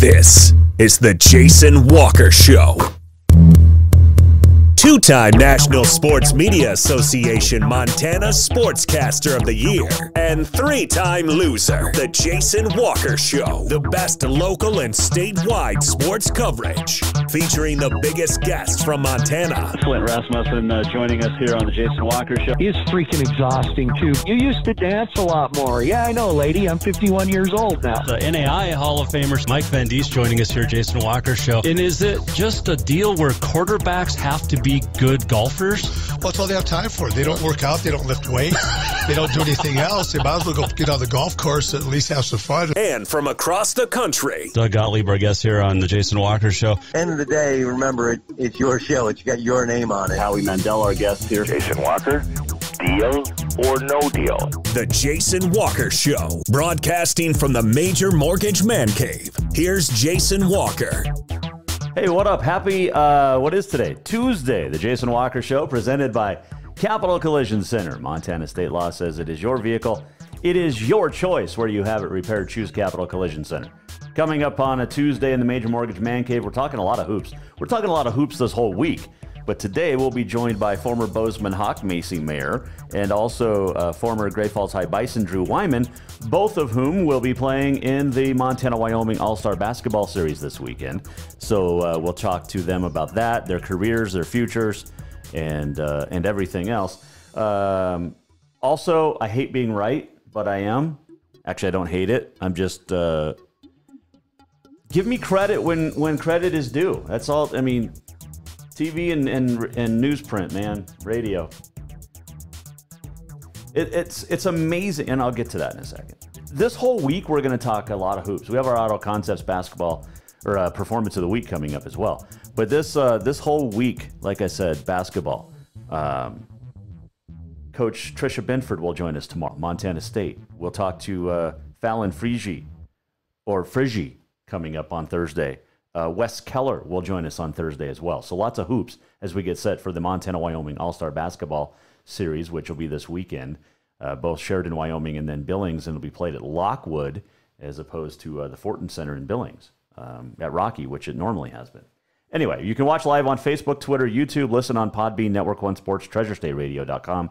This is the Jason Walker Show. Two-time National Sports Media Association Montana Sportscaster of the Year and three-time loser, the Jason Walker Show. The best local and statewide sports coverage, featuring the biggest guests from Montana. Flint Rasmussen joining us here on the Jason Walker Show. It's freaking exhausting, too. You used to dance a lot more. Yeah, I know, lady. I'm 51 years old now. The NAI Hall of Famer Mike Van Diest joining us here, Jason Walker Show. And is it just a deal where quarterbacks have to be good golfers? Well, that's all they have time for. They don't work out. They don't lift weights. They don't do anything else. They might as well go get on the golf course and at least have some fun. And from across the country, Doug Gottlieb, our guest here on the Jason Walker Show. End of the day, remember, it's your show. It's got your name on it. Howie Mandel, our guest here. Jason Walker, deal or no deal? the Jason Walker Show, broadcasting from the Major Mortgage Man Cave. Here's Jason Walker. Hey, what up? Happy, what is today? Tuesday, the Jason Walker Show, presented by Capital Collision Center. Montana state law says it is your vehicle. It is your choice where you have it repaired. Choose Capital Collision Center. Coming up on a Tuesday in the Major Mortgage Man Cave, we're talking a lot of hoops. We're talking a lot of hoops this whole week. But today we'll be joined by former Bozeman Hawk Macy mayor and also former Great Falls High Bison Drew Wyman, both of whom will be playing in the Montana-Wyoming All-Star Basketball Series this weekend. So we'll talk to them about that, their careers, their futures, and everything else. Also, I hate being right, but I am. Actually, I don't hate it. I'm just... give me credit when credit is due. That's all. I mean... TV and newsprint, man, radio. It's amazing, and I'll get to that in a second. This whole week, we're going to talk a lot of hoops. We have our Auto Concepts basketball or performance of the week coming up as well. But this whole week, like I said, basketball. Coach Tricia Binford will join us tomorrow, Montana State. We'll talk to Fallon Frigi coming up on Thursday. Wes Keller will join us on Thursday as well. So lots of hoops as we get set for the Montana-Wyoming All-Star Basketball Series, which will be this weekend. Both Sheridan, Wyoming, and then Billings, and it'll be played at Lockwood as opposed to the Fortin Center in Billings at Rocky, which it normally has been. Anyway, you can watch live on Facebook, Twitter, YouTube, listen on Podbean, Network One Sports, TreasureStateRadio.com,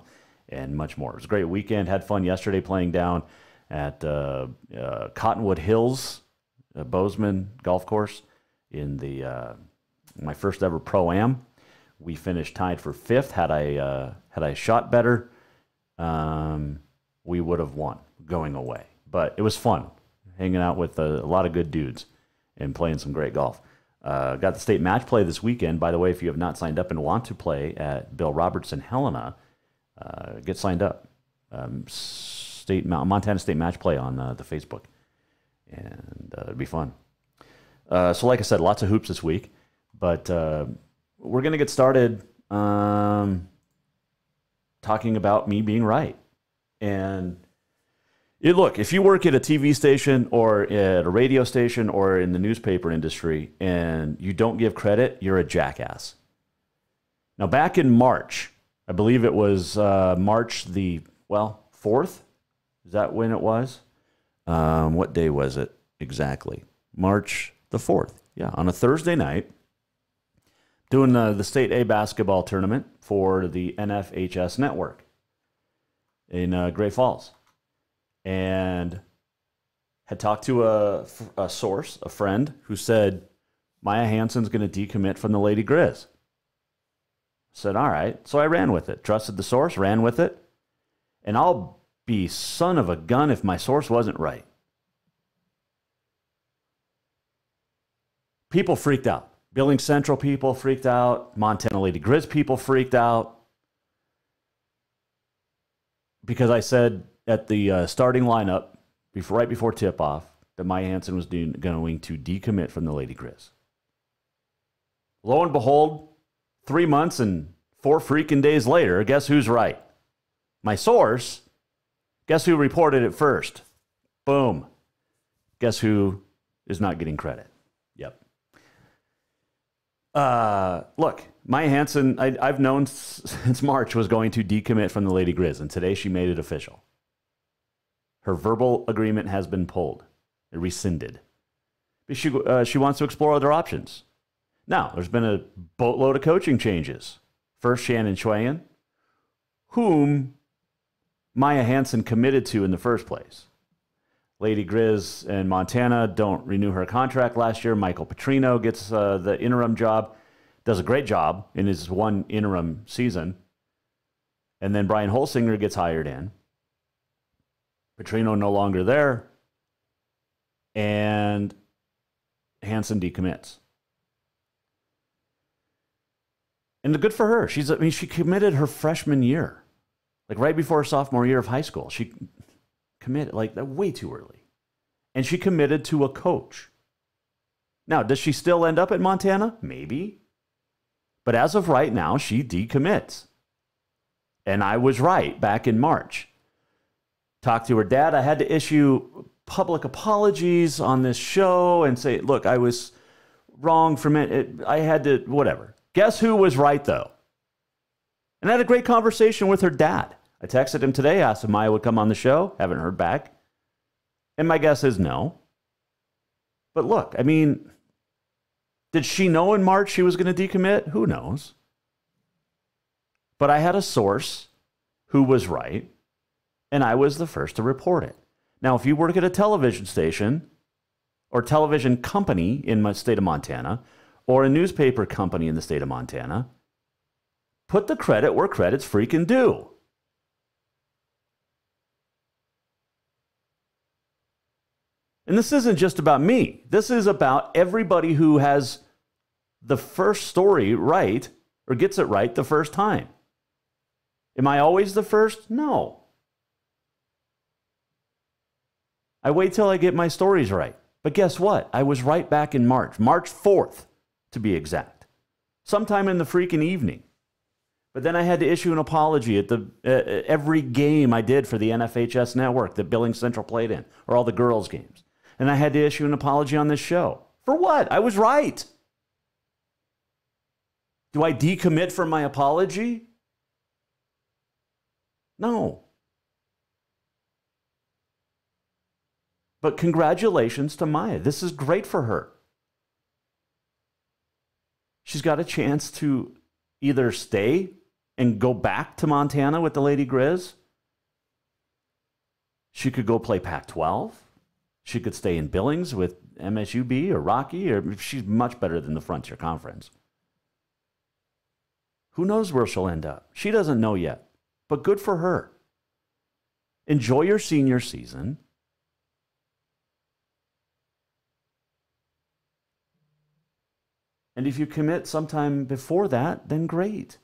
and much more. It was a great weekend. Had fun yesterday playing down at Cottonwood Hills, Bozeman Golf Course. In the my first ever Pro-Am. We finished tied for fifth. Had I shot better, we would have won going away. But it was fun, hanging out with a lot of good dudes and playing some great golf. Got the state match play this weekend. By the way, if you have not signed up and want to play at Bill Robertson Helena, get signed up. Montana State match play on the Facebook, and it'd be fun. So like I said, lots of hoops this week, but we're going to get started talking about me being right. And look, if you work at a TV station or at a radio station or in the newspaper industry and you don't give credit, you're a jackass. Now, back in March, I believe it was March the, 4th? Is that when it was? What day was it exactly? March the 4th, yeah, on a Thursday night, doing the State A basketball tournament for the NFHS network in Great Falls. And had talked to a source, a friend, who said, Mya Hansen's going to decommit from the Lady Grizz. Said, all right. So I ran with it. Trusted the source, ran with it. And I'll be son of a gun if my source wasn't right. People freaked out. Billings Central people freaked out. Montana Lady Grizz people freaked out. Because I said at the starting lineup, right before tip-off, that Mya Hansen was going to decommit from the Lady Grizz. Lo and behold, 3 months and 4 freaking days later, guess who's right? My source, guess who reported it first? Boom. Guess who is not getting credit? Yep. Look, Mya Hansen, I've known since March was going to decommit from the Lady Grizz, and today she made it official. Her verbal agreement has been pulled, rescinded, She wants to explore other options. Now, there's been a boatload of coaching changes. First, Shannon Schwayen, whom Mya Hansen committed to in the first place. Lady Grizz and Montana don't renew her contract last year. Michael Petrino gets the interim job, does a great job in his one interim season. And then Brian Holsinger gets hired in. Petrino no longer there. And Hansen decommits. And good for her. She committed her freshman year. Like right before her sophomore year of high school. She committed like way too early. And she committed to a coach. Now, does she still end up at Montana? Maybe. But as of right now, she decommits. And I was right back in March. Talked to her dad. I had to issue public apologies on this show and say, look, I was wrong from it. I had to, whatever. Guess who was right, though? And I had a great conversation with her dad. I texted him today, asked if Mya would come on the show. Haven't heard back. And my guess is no. But look, I mean, did she know in March she was going to decommit? Who knows? But I had a source who was right, and I was the first to report it. Now, if you work at a television station or television company in my state of Montana or a newspaper company in the state of Montana, put the credit where credit's freaking due. And this isn't just about me. This is about everybody who has the first story right or gets it right the first time. Am I always the first? No. I wait till I get my stories right. But guess what? I was right back in March 4th to be exact. Sometime in the freaking evening. But then I had to issue an apology at every game I did for the NFHS network that Billings Central played in, or all the girls' games. And I had to issue an apology on this show. For what? I was right. Do I decommit from my apology? No. But congratulations to Mya. This is great for her. She's got a chance to either stay and go back to Montana with the Lady Grizz. She could go play Pac-12. She could stay in Billings with MSUB or Rocky, or she's much better than the Frontier Conference. Who knows where she'll end up? She doesn't know yet, but good for her. Enjoy your senior season. And if you commit sometime before that, then great.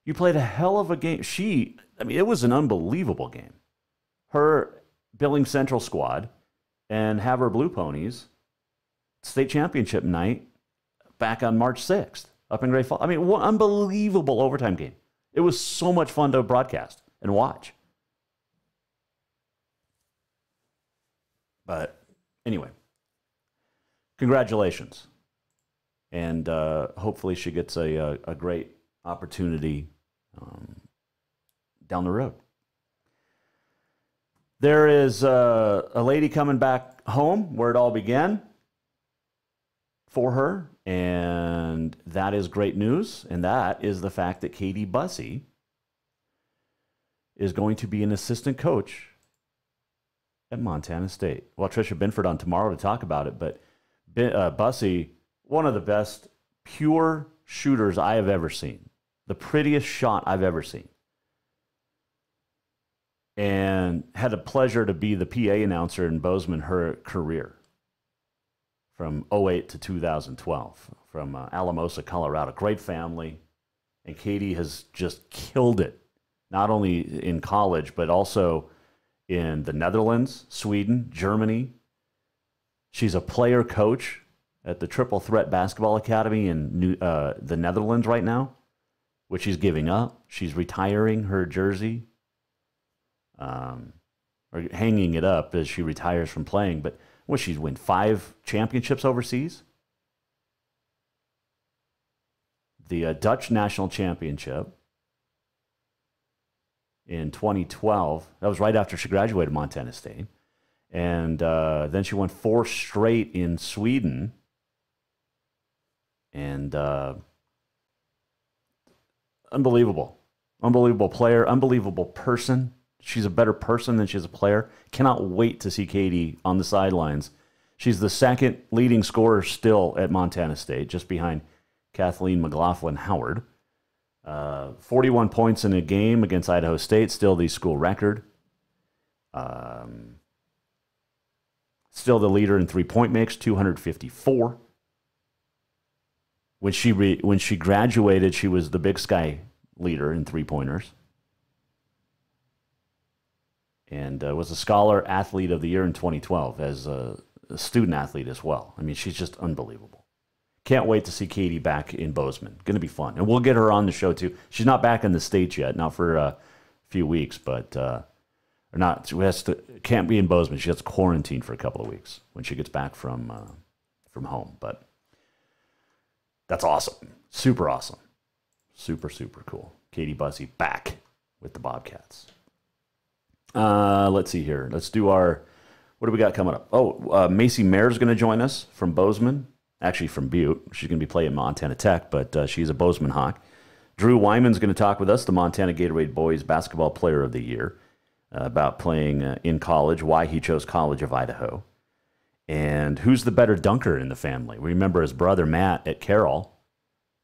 You played a hell of a game. It was an unbelievable game. Her Billings Central squad and Havre Blue Ponies state championship night back on March 6th up in Great Falls. What unbelievable overtime game. It was so much fun to broadcast and watch. But anyway, congratulations. And hopefully she gets a great opportunity down the road. There is a lady coming back home where it all began for her, and that is great news. And that is the fact that Katie Bussey is going to be an assistant coach at Montana State. Well, Tricia Binford on tomorrow to talk about it, but Bussey, one of the best pure shooters I have ever seen. The prettiest shot I've ever seen. And had the pleasure to be the PA announcer in Bozeman her career from 2008 to 2012 from Alamosa, Colorado. Great family. And Katie has just killed it, not only in college, but also in the Netherlands, Sweden, Germany. She's a player coach at the Triple Threat Basketball Academy in the Netherlands right now, which she's giving up. She's retiring her jersey, or hanging it up as she retires from playing. But she's won 5 championships overseas. The Dutch National Championship in 2012. That was right after she graduated Montana State. And then she won 4 straight in Sweden. And unbelievable. Unbelievable player, unbelievable person. She's a better person than she's a player. Cannot wait to see Katie on the sidelines. She's the second leading scorer still at Montana State, just behind Kathleen McLaughlin-Howard. 41 points in a game against Idaho State, still the school record. Still the leader in three-point mix, 254. When she graduated, she was the Big Sky leader in three-pointers. And was a Scholar Athlete of the Year in 2012 as a student athlete as well. I mean, she's just unbelievable. Can't wait to see Katie back in Bozeman. Going to be fun. And we'll get her on the show, too. She's not back in the States yet, not for a few weeks, but or not. She can't be in Bozeman. She has to quarantine for a couple of weeks when she gets back from home. But that's awesome. Super awesome. Super, super cool. Katie Bussey back with the Bobcats. Let's see here. Let's do our, what do we got coming up? Oh, Macy Maier's going to join us from Bozeman, actually from Butte. She's going to be playing Montana Tech, but she's a Bozeman Hawk. Drew Wyman's going to talk with us, the Montana Gatorade Boys Basketball Player of the Year, about playing in college, why he chose College of Idaho, and who's the better dunker in the family. We remember his brother Matt at Carroll.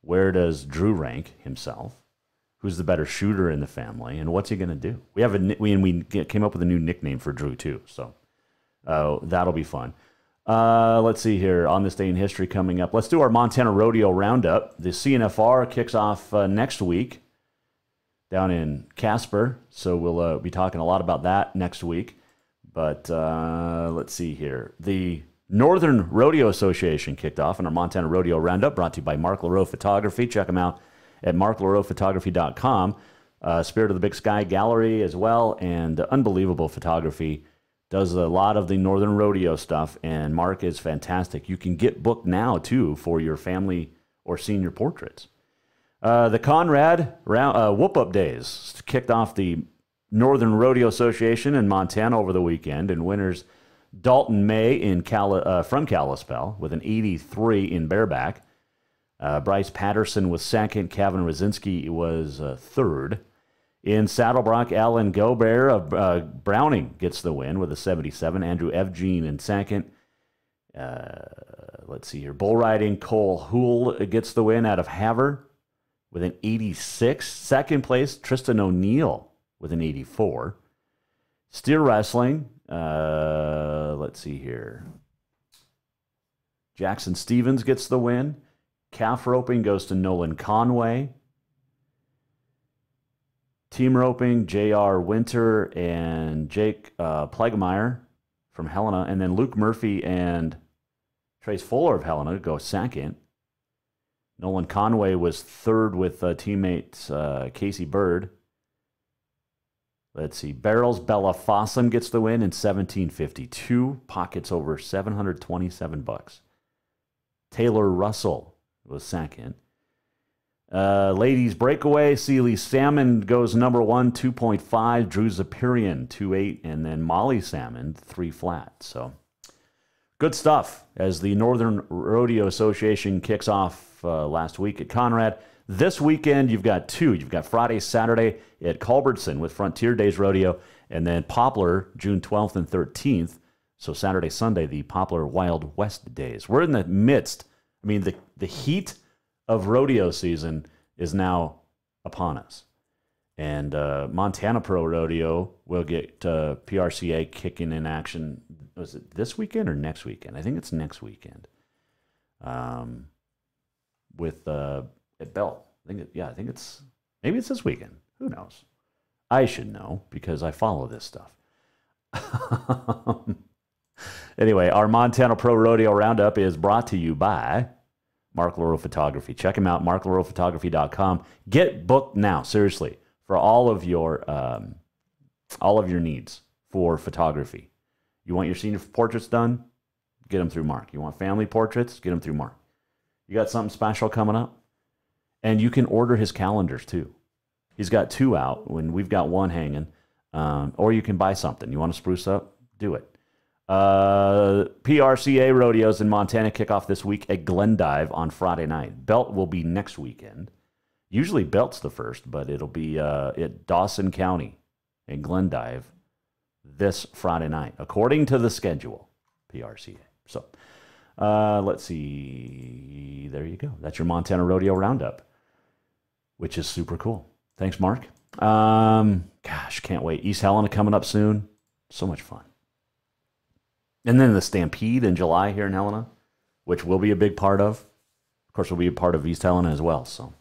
Where does Drew rank himself? Who's the better shooter in the family, and what's he going to do? We came up with a new nickname for Drew too, so that'll be fun. Let's see here on this day in history coming up. Let's do our Montana Rodeo Roundup. The CNFR kicks off next week down in Casper, so we'll be talking a lot about that next week. But let's see here. The Northern Rodeo Association kicked off in our Montana Rodeo Roundup, brought to you by Mark LaRoe Photography. Check them out at marklaroephotography.com. Spirit of the Big Sky Gallery as well, and unbelievable photography. Does a lot of the Northern Rodeo stuff, and Mark is fantastic. You can get booked now, too, for your family or senior portraits. The Conrad Whoop-Up Days kicked off the Northern Rodeo Association in Montana over the weekend, and winners Dalton May from Kalispell with an 83 in bareback. Bryce Patterson was second. Kevin Rosinski was third. In Saddlebrook, Alan Gobert of Browning gets the win with a 77. Andrew Evgene in second. Let's see here. Bull riding, Cole Houle gets the win out of Havre with an 86. Second place, Tristan O'Neill with an 84. Steer wrestling, let's see here. Jackson Stevens gets the win. Calf roping goes to Nolan Conway. Team roping, J.R. Winter and Jake Plegemeyer from Helena. And then Luke Murphy and Trace Fuller of Helena go second. Nolan Conway was third with teammate Casey Bird. Let's see. Barrels Bella Fossum gets the win in 17:52. Pockets over $727. Taylor Russell was second. Ladies breakaway, Sealy Salmon goes number 1, 2.5. Drew Zapirian, 2.8. And then Molly Salmon, 3 flat. So good stuff as the Northern Rodeo Association kicks off last week at Conrad. This weekend, you've got 2. You've got Friday, Saturday at Culbertson with Frontier Days Rodeo, and then Poplar, June 12th and 13th. So Saturday, Sunday, the Poplar Wild West Days. We're in the midst. I mean, the heat of rodeo season is now upon us. And Montana Pro Rodeo will get PRCA kicking in action. Was it this weekend or next weekend? I think it's next weekend. With at Bell. I think it's maybe it's this weekend. Who knows? I should know because I follow this stuff. Anyway, our Montana Pro Rodeo Roundup is brought to you by Mark LaRoe Photography. Check him out, marklaroephotography.com. Get booked now, seriously, for all of your needs for photography. You want your senior portraits done? Get them through Mark. You want family portraits? Get them through Mark. You got something special coming up? And you can order his calendars, too. He's got 2 out when we've got 1 hanging. Or you can buy something. You want to spruce up? Do it. PRCA rodeos in Montana kick off this week at Glendive on Friday night. Belt will be next weekend. Usually Belt's the first, but it'll be at Dawson County in Glendive this Friday night, according to the schedule, PRCA. So let's see. There you go. That's your Montana Rodeo Roundup, which is super cool. Thanks, Mark. Gosh, can't wait. East Helena coming up soon. So much fun. And then the Stampede in July here in Helena, which we'll be a big part of. Of course, we'll be a part of East Helena as well. So,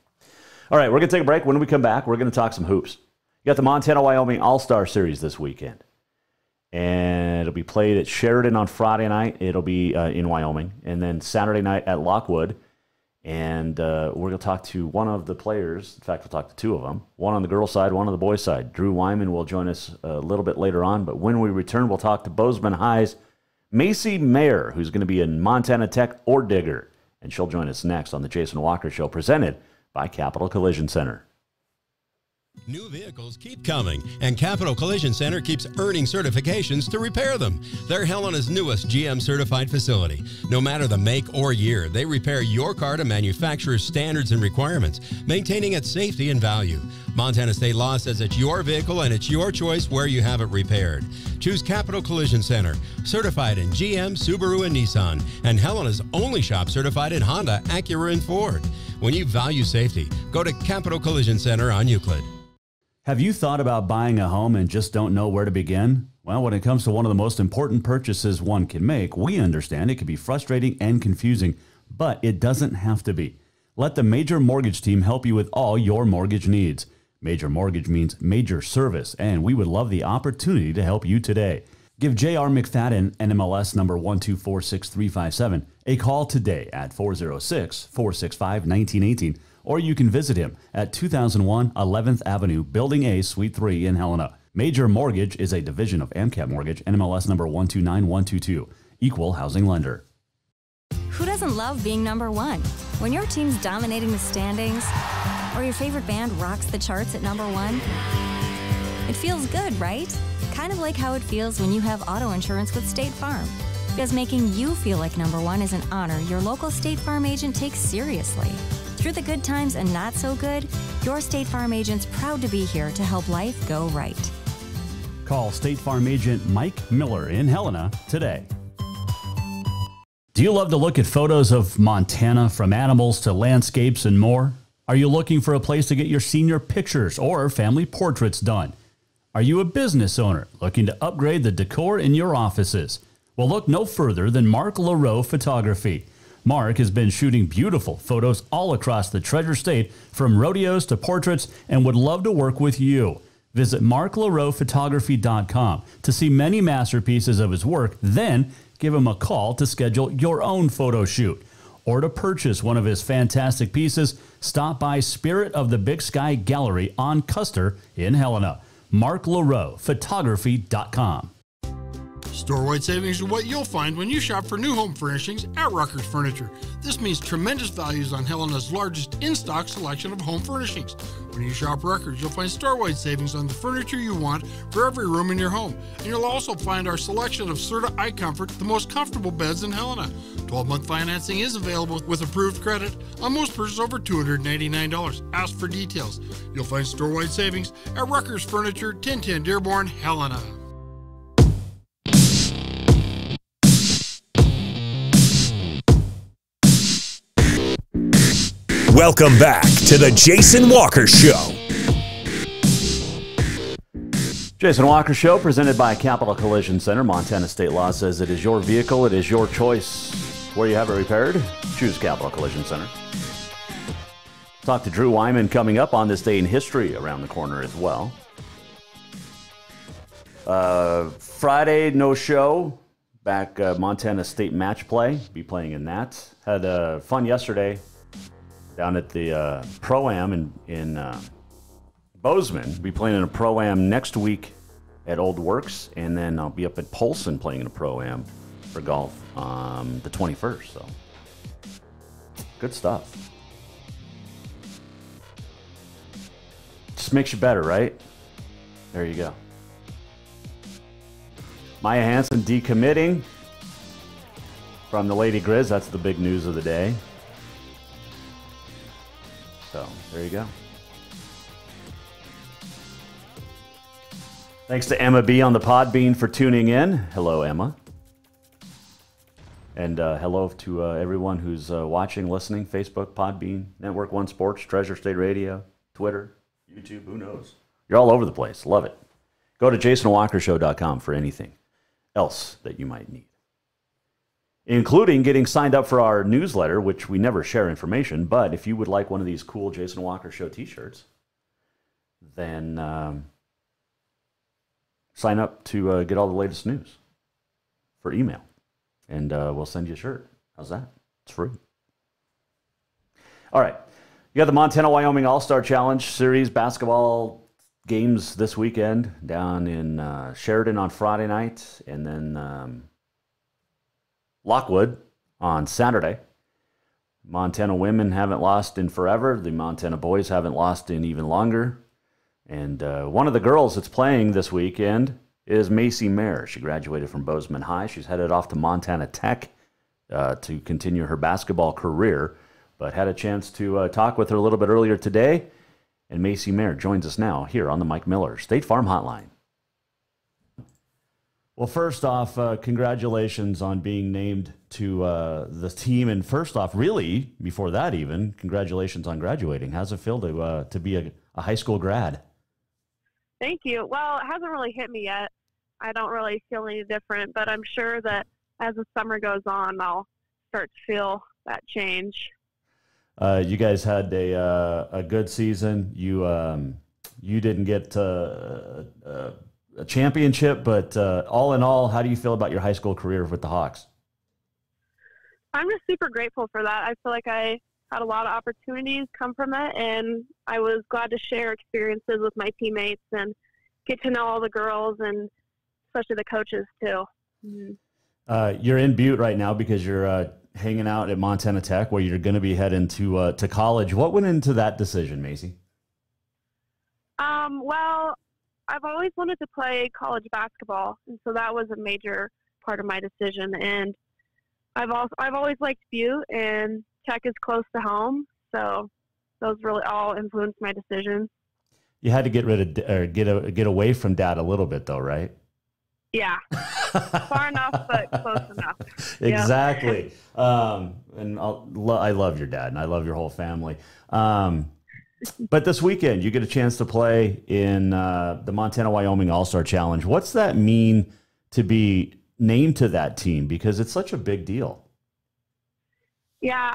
all right, we're going to take a break. When we come back, we're going to talk some hoops. You got the Montana-Wyoming All-Star Series this weekend. And it'll be played at Sheridan on Friday night. It'll be in Wyoming. And then Saturday night at Lockwood. And we're going to talk to one of the players. In fact, we'll talk to two of them. One on the girls' side, one on the boys' side. Drew Wyman will join us a little bit later on. But when we return, we'll talk to Bozeman High's Macy Mayer, who's going to be in Montana Tech or Digger. And she'll join us next on the Jason Walker Show, presented by Capital Collision Center. New vehicles keep coming, and Capital Collision Center keeps earning certifications to repair them. They're Helena's newest GM-certified facility. No matter the make or year, they repair your car to manufacturer's standards and requirements, maintaining its safety and value. Montana state law says it's your vehicle and it's your choice where you have it repaired. Choose Capital Collision Center, certified in GM, Subaru, and Nissan, and Helena's only shop certified in Honda, Acura, and Ford. When you value safety, go to Capital Collision Center on Euclid. Have you thought about buying a home and just don't know where to begin? Well, when it comes to one of the most important purchases one can make, we understand it can be frustrating and confusing, but it doesn't have to be. Let the Major Mortgage team help you with all your mortgage needs. Major Mortgage means major service, and we would love the opportunity to help you today. Give J.R. McFadden, NMLS number 1246357, a call today at 406-465-1918, or you can visit him at 2001 11th Avenue, Building A, Suite 3 in Helena. Major Mortgage is a division of AMCAP Mortgage, NMLS number 129122, equal housing lender. Who doesn't love being number one? When your team's dominating the standings, or your favorite band rocks the charts at number one, it feels good, right? Kind of like how it feels when you have auto insurance with State Farm. Because making you feel like number one is an honor your local State Farm agent takes seriously. Through the good times and not so good, your State Farm agent's proud to be here to help life go right. Call State Farm agent Mike Miller in Helena today. Do you love to look at photos of Montana, from animals to landscapes and more? Are you looking for a place to get your senior pictures or family portraits done? Are you a business owner looking to upgrade the decor in your offices? Well, look no further than Mark LaRoe Photography. Mark has been shooting beautiful photos all across the Treasure State, from rodeos to portraits, and would love to work with you. Visit marklaroephotography.com to see many masterpieces of his work, then give him a call to schedule your own photo shoot. Or to purchase one of his fantastic pieces, stop by Spirit of the Big Sky Gallery on Custer in Helena. marklaroephotography.com. Store-wide savings are what you'll find when you shop for new home furnishings at Rucker's Furniture. This means tremendous values on Helena's largest in-stock selection of home furnishings. When you shop Rucker's, you'll find store-wide savings on the furniture you want for every room in your home. And you'll also find our selection of Serta iComfort, the most comfortable beds in Helena. 12-month financing is available with approved credit on most purchases over $299. Ask for details. You'll find store-wide savings at Rucker's Furniture, 1010 Dearborn, Helena. Welcome back to the Jason Walker Show. Jason Walker Show, presented by Capital Collision Center. Montana state law says it is your vehicle, it is your choice where you have it repaired. Choose Capital Collision Center. Talk to Drew Wyman coming up on this day in history around the corner as well. Friday, no show. Back Montana State match play. Be playing in that. Had fun yesterday down at the Pro-Am in Bozeman. Be playing in a Pro-Am next week at Old Works, and then I'll be up at Polson playing in a Pro-Am for golf the 21st. So good stuff. Just makes you better, right? There you go. Mya Hansen decommitting from the Lady Grizz. That's the big news of the day. So, there you go. Thanks to Emma B on the Podbean for tuning in. Hello, Emma. And hello to everyone who's watching, listening, Facebook, Podbean, Network One Sports, Treasure State Radio, Twitter, YouTube, who knows? You're all over the place. Love it. Go to jasonwalkershow.com for anything else that you might need, including getting signed up for our newsletter, which we never share information, but if you would like one of these cool Jason Walker Show t-shirts, then sign up to get all the latest news for email. And we'll send you a shirt. How's that? It's free. All right. You got the Montana-Wyoming All-Star Challenge Series basketball games this weekend down in Sheridan on Friday night, and then Lockwood on Saturday. Montana women haven't lost in forever. The Montana boys haven't lost in even longer. And one of the girls that's playing this weekend is Macy Mayer. She graduated from Bozeman High. She's headed off to Montana Tech to continue her basketball career, but had a chance to talk with her a little bit earlier today. And Macy Mayer joins us now here on the Mike Miller State Farm Hotline. Well, first off, congratulations on being named to the team. And first off, really, before that even, congratulations on graduating. How's it feel to be a high school grad? Thank you. Well, it hasn't really hit me yet. I don't really feel any different, but I'm sure that as the summer goes on, I'll start to feel that change. You guys had a good season. You didn't get a championship, but all in all, how do you feel about your high school career with the Hawks? I'm just super grateful for that. I feel like I had a lot of opportunities come from it, and I was glad to share experiences with my teammates and get to know all the girls and especially the coaches too. Mm-hmm. You're in Butte right now because you're hanging out at Montana Tech, where you're going to be heading to college. What went into that decision, Macy? Well, I've always wanted to play college basketball, and so that was a major part of my decision. And I've always liked Butte, and Tech is close to home, so those really all influenced my decision. You had to get rid of or get away from Dad a little bit, though, right? Yeah, far enough, but close enough. Exactly. And I love your dad, and I love your whole family. But this weekend, you get a chance to play in the Montana-Wyoming All-Star Challenge. What's that mean to be named to that team? Because it's such a big deal. Yeah,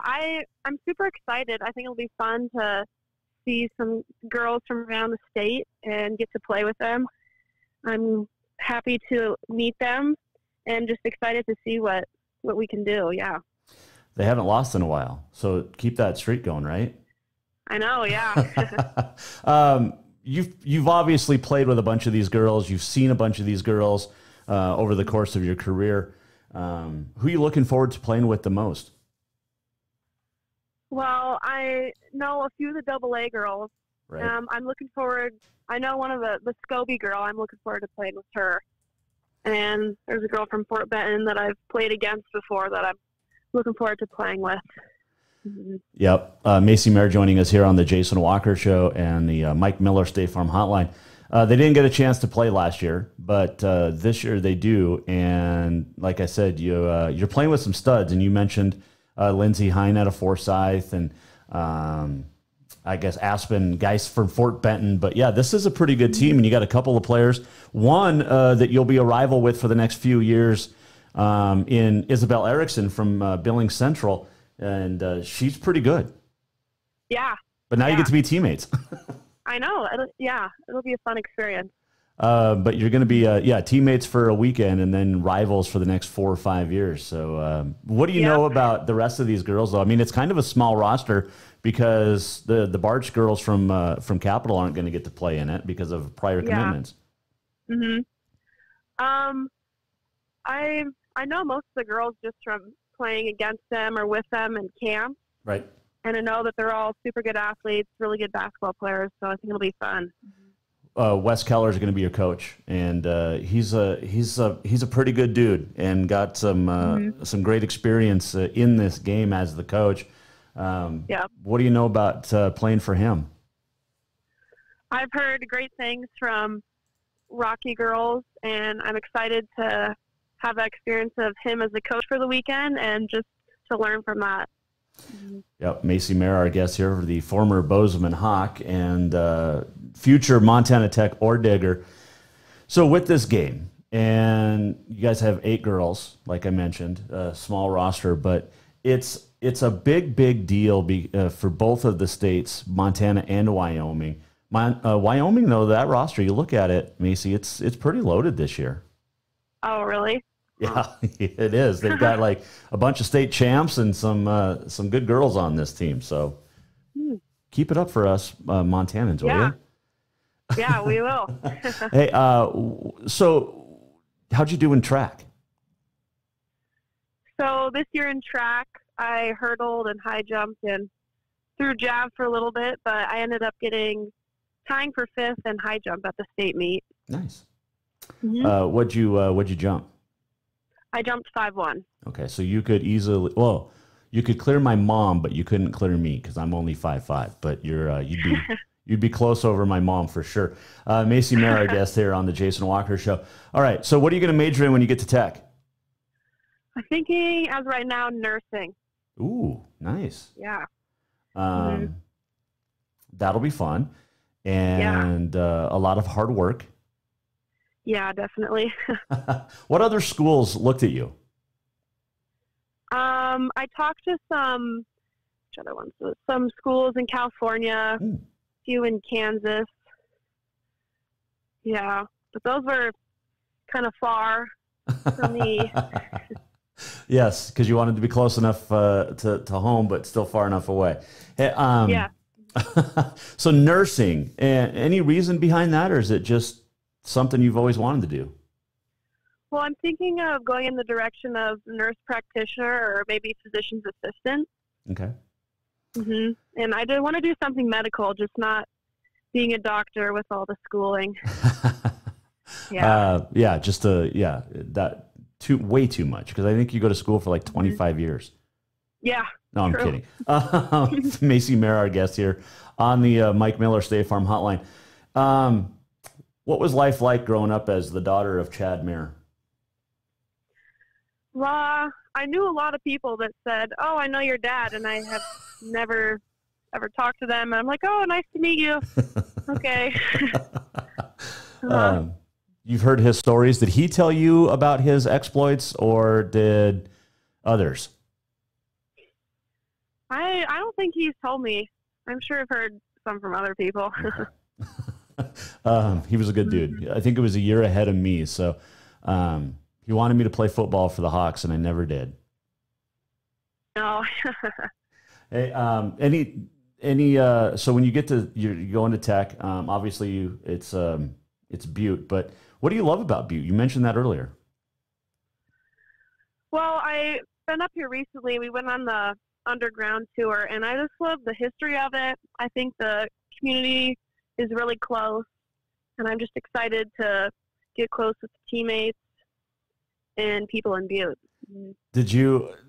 I'm super excited. I think it'll be fun to see some girls from around the state and get to play with them. I'm happy to meet them and just excited to see what we can do. Yeah. They haven't lost in a while, so keep that streak going, right? I know, yeah. You've obviously played with a bunch of these girls. You've seen a bunch of these girls over the course of your career. Who are you looking forward to playing with the most? Well, I know a few of the AA girls. Right. I'm looking forward. I know one of the Scobie girl. I'm looking forward to playing with her. And there's a girl from Fort Benton that I've played against before that I'm looking forward to playing with. Mm-hmm. Yep. Macy Mayer joining us here on the Jason Walker Show and the Mike Miller State Farm Hotline. They didn't get a chance to play last year, but this year they do. And like I said, you're playing with some studs, and you mentioned Lindsey Hine out of Forsyth, and I guess Aspen, guys from Fort Benton. But yeah, this is a pretty good team, and you got a couple of players. One that you'll be a rival with for the next few years in Isabel Erickson from Billings Central, and she's pretty good. Yeah. But now you get to be teammates. I know. It'll be a fun experience. But you're going to be, teammates for a weekend and then rivals for the next 4 or 5 years. So what do you know about the rest of these girls, though? I mean, it's kind of a small roster because the Barge girls from Capital aren't going to get to play in it because of prior commitments. Mm-hmm. I know most of the girls just from playing against them or with them in camp. Right. And I know that they're all super good athletes, really good basketball players, so I think it'll be fun. Wes Keller is going to be your coach, and he's a pretty good dude, and got some great experience in this game as the coach. What do you know about playing for him? I've heard great things from Rocky girls, and I'm excited to have that experience of him as a coach for the weekend and just to learn from that. Yep, Macy, our guest here, the former Bozeman Hawk and future Montana Tech Ore Digger. So with this game, and you guys have 8 girls, like I mentioned, a small roster, but it's a big deal for both of the states, Montana and Wyoming. Wyoming, though, that roster, you look at it, Macy, it's pretty loaded this year. Oh, really? Yeah, it is. They've got like a bunch of state champs and some good girls on this team. So keep it up for us, Montanans, will you? Yeah, we will. Hey, so how'd you do in track? So this year in track, I hurdled and high jumped and threw jab for a little bit, but I ended up tying for 5th in high jump at the state meet. Nice. What'd you jump? I jumped 5'1". Okay, so you could you could clear my mom, but you couldn't clear me because I'm only 5'5". But you'd be close over my mom for sure. Macy Mara, our guest here on the Jason Walker Show. All right, so what are you going to major in when you get to Tech? I'm thinking, as right now, nursing. Ooh, nice. Yeah. That'll be fun, and a lot of hard work. Yeah, definitely. What other schools looked at you? I talked to some schools in California, a few in Kansas. Yeah, but those were kind of far for me. Yes, because you wanted to be close enough to home, but still far enough away. Hey, yeah. So nursing, any reason behind that, or is it just something you've always wanted to do? Well, I'm thinking of going in the direction of nurse practitioner or maybe physician's assistant. Okay. And I do want to do something medical, just not being a doctor with all the schooling. Way too much, because I think you go to school for like 25 years. Yeah. No, true. I'm kidding. Macy Mara, our guest here on the Mike Miller State Farm Hotline. What was life like growing up as the daughter of Chad Mayer? Well, I knew a lot of people that said, "Oh, I know your dad," and I have never ever talked to them. And I'm like, "Oh, nice to meet you." Okay. You've heard his stories. Did he tell you about his exploits, or did others? I don't think he's told me. I'm sure I've heard some from other people. He was a good dude. I think it was a year ahead of me. So he wanted me to play football for the Hawks, and I never did. No. Hey, so when you get to, you go into Tech, obviously it's Butte, but what do you love about Butte? You mentioned that earlier. Well, I've been up here recently. We went on the underground tour, and I just love the history of it. I think the community is really close, and I'm just excited to get close with the teammates and people in Butte.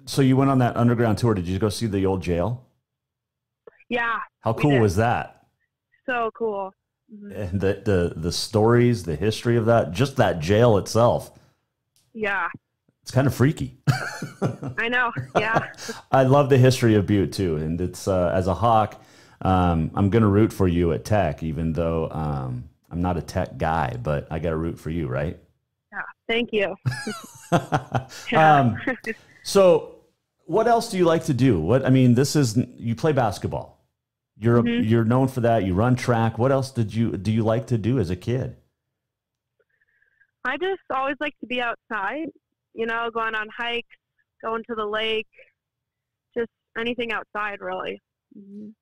So you went on that underground tour. Did you go see the old jail? Yeah. How cool was that? So cool. And the stories, the history of that, just that jail itself. Yeah. It's kind of freaky. I know. Yeah. I love the history of Butte too. And it's, as a Hawk, I'm going to root for you at Tech, even though I'm not a Tech guy, but I got to root for you, right? Yeah. Thank you. So what else do you like to do? You play basketball. You're known for that. You run track. What else do you like to do as a kid? I just always like to be outside, going on hikes, going to the lake, just anything outside, really.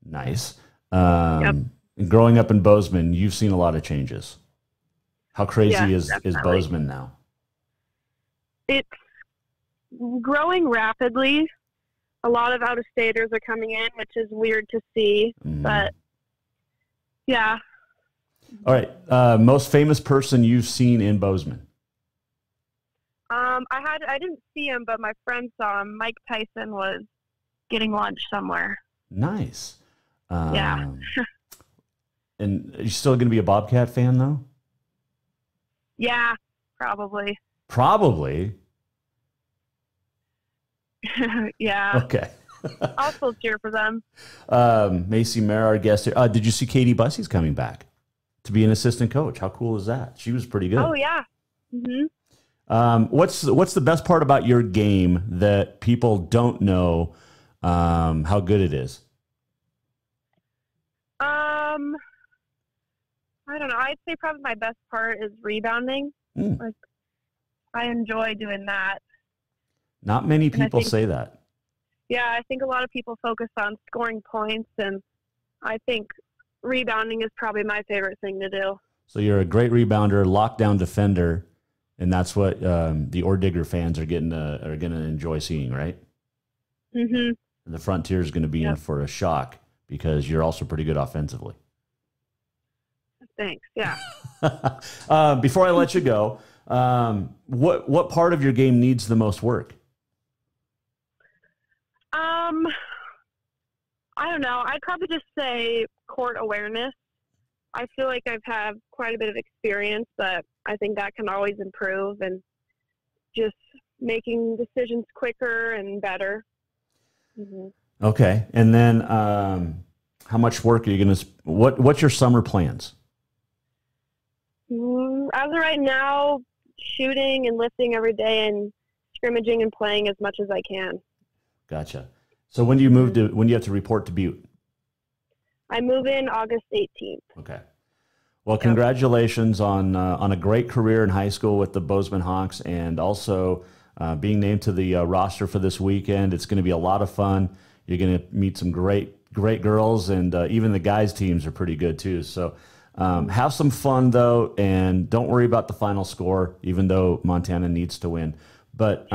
Nice. Growing up in Bozeman, you've seen a lot of changes. How crazy is Bozeman now? It's growing rapidly. A lot of out-of-staters are coming in, which is weird to see. But, yeah. All right. Most famous person you've seen in Bozeman? I didn't see him, but my friend saw him. Mike Tyson was getting lunch somewhere. Nice. Yeah. And are you still going to be a Bobcat fan, though? Yeah, probably. Probably? Yeah. Okay. I'll still cheer for them. Macy Mara, our guest here. Did you see Katie Bussey's coming back to be an assistant coach? How cool is that? She was pretty good. Oh, yeah. Mm-hmm. What's the best part about your game that people don't know how good it is? I don't know. I'd say probably my best part is rebounding. Like, I enjoy doing that. Not many people say that. Yeah, I think a lot of people focus on scoring points, and I think rebounding is probably my favorite thing to do. So you're a great rebounder, lockdown defender, and that's what the Ordigger fans are going to enjoy seeing, right? Mm-hmm. The Frontier is going to be in for a shock because you're also pretty good offensively. Thanks. Yeah. Before I let you go, what part of your game needs the most work? I don't know. I'd probably just say court awareness. I feel like I've had quite a bit of experience, but I think that can always improve, and just making decisions quicker and better. Mm-hmm. Okay. And then how much work are you going to what's your summer plans? As of right now, shooting and lifting every day and scrimmaging and playing as much as I can. Gotcha. So when do you have to report to Butte? I move in August 18th. Okay. Well, congratulations on a great career in high school with the Bozeman Hawks, and also being named to the roster for this weekend. It's going to be a lot of fun. You're going to meet some great girls, and even the guys' teams are pretty good too. So have some fun, though, and don't worry about the final score, even though Montana needs to win. But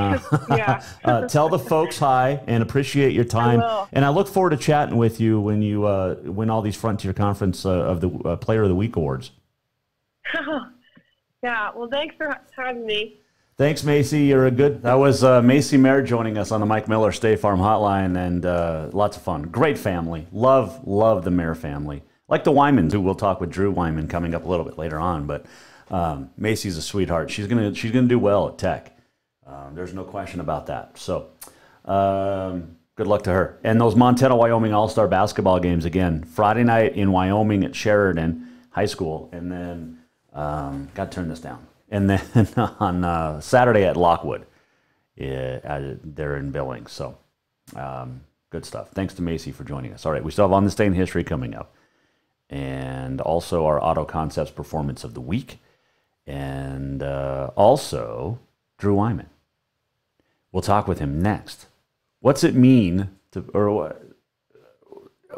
tell the folks hi and appreciate your time. And I look forward to chatting with you when you win all these Frontier Conference of the Player of the Week awards. Yeah, well, thanks for having me. Thanks, Macy. That was Macy Mayer joining us on the Mike Miller State Farm Hotline, and lots of fun. Great family. Love the Mayer family. Like the Wymans, who we'll talk with Drew Wyman coming up a little bit later on. But Macy's a sweetheart. She's gonna do well at Tech. There's no question about that. So good luck to her. And those Montana-Wyoming All-Star basketball games, again, Friday night in Wyoming at Sheridan High School, and then got to turn this down. And then on Saturday at Lockwood, they're in Billings. So good stuff. Thanks to Macy for joining us. All right, we still have On This Day in History coming up, and also our Auto Concepts Performance of the Week, and also Drew Wyman. We'll talk with him next. What's it mean what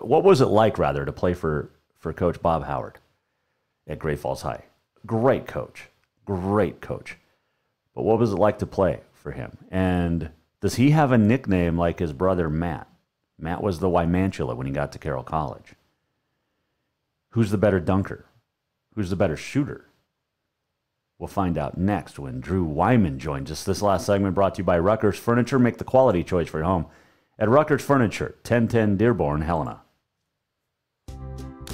was it like, rather, to play for Coach Bob Howard at Great Falls High? Great coach. But what was it like to play for him? And does he have a nickname like his brother Matt? Matt was the Wymantula when he got to Carroll College. Who's the better dunker? Who's the better shooter? We'll find out next when Drew Wyman joins us. This last segment brought to you by Rucker's Furniture. Make the quality choice for your home at Rucker's Furniture, 1010 Dearborn, Helena.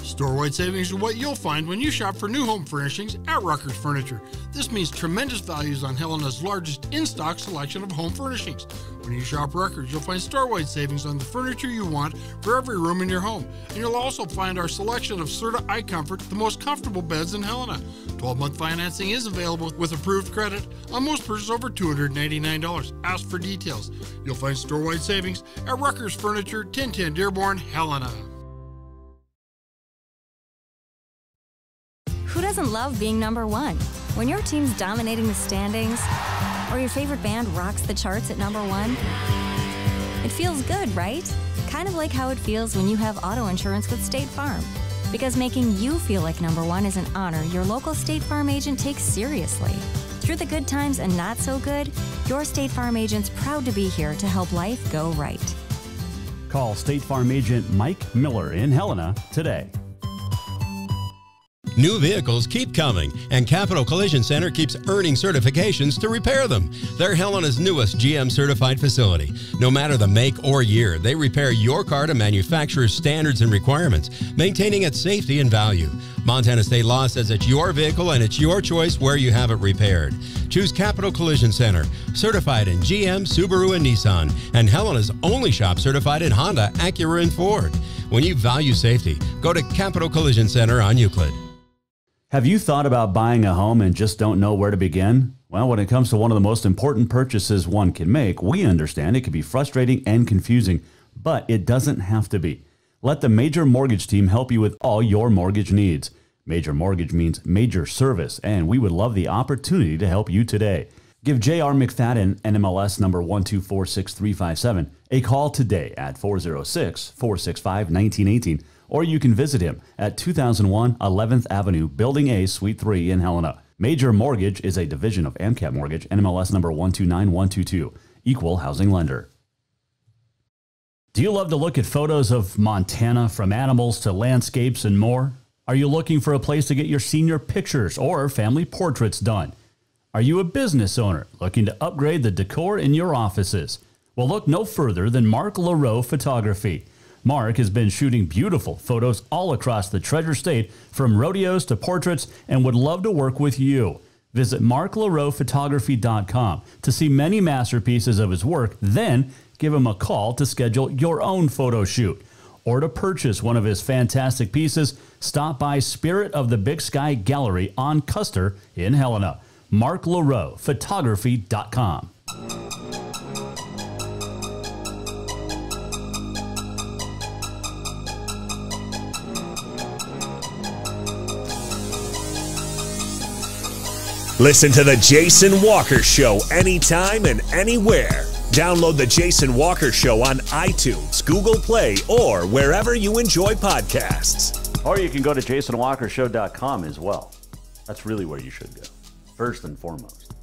Store-wide savings are what you'll find when you shop for new home furnishings at Rucker's Furniture. This means tremendous values on Helena's largest in-stock selection of home furnishings. When you shop Rucker's, you'll find store-wide savings on the furniture you want for every room in your home. And you'll also find our selection of Serta iComfort, the most comfortable beds in Helena. 12-month financing is available with approved credit on most purchases over $289. Ask for details. You'll find store-wide savings at Rucker's Furniture, 1010 Dearborn, Helena. Who doesn't love being number one? When your team's dominating the standings, or your favorite band rocks the charts at number one, it feels good, right? Kind of like how it feels when you have auto insurance with State Farm. Because making you feel like number one is an honor your local State Farm agent takes seriously. Through the good times and not so good, your State Farm agent's proud to be here to help life go right. Call State Farm agent Mike Miller in Helena today. New vehicles keep coming, and Capital Collision Center keeps earning certifications to repair them. They're Helena's newest GM-certified facility. No matter the make or year, they repair your car to manufacturer's standards and requirements, maintaining its safety and value. Montana state law says it's your vehicle and it's your choice where you have it repaired. Choose Capital Collision Center, certified in GM, Subaru, and Nissan, and Helena's only shop certified in Honda, Acura, and Ford. When you value safety, go to Capital Collision Center on Euclid. Have you thought about buying a home and just don't know where to begin? Well, when it comes to one of the most important purchases one can make, we understand it can be frustrating and confusing, but it doesn't have to be. Let the Major Mortgage team help you with all your mortgage needs. Major Mortgage means major service, and we would love the opportunity to help you today. Give J.R. McFadden, NMLS number 1246357, a call today at 406-465-1918, or you can visit him at 2001 11th Avenue, Building A, Suite 3 in Helena. Major Mortgage is a division of AMCAP Mortgage, NMLS number 129122, equal housing lender. Do you love to look at photos of Montana, from animals to landscapes and more? Are you looking for a place to get your senior pictures or family portraits done? Are you a business owner looking to upgrade the decor in your offices? Well, look no further than Mark LaRoe Photography. Mark has been shooting beautiful photos all across the Treasure State, from rodeos to portraits, and would love to work with you. Visit marklaroephotography.com to see many masterpieces of his work, then give him a call to schedule your own photo shoot. Or to purchase one of his fantastic pieces, stop by Spirit of the Big Sky Gallery on Custer in Helena. marklaroephotography.com. Listen to The Jason Walker Show anytime and anywhere. Download The Jason Walker Show on iTunes, Google Play, or wherever you enjoy podcasts. Or you can go to jasonwalkershow.com as well. That's really where you should go, first and foremost.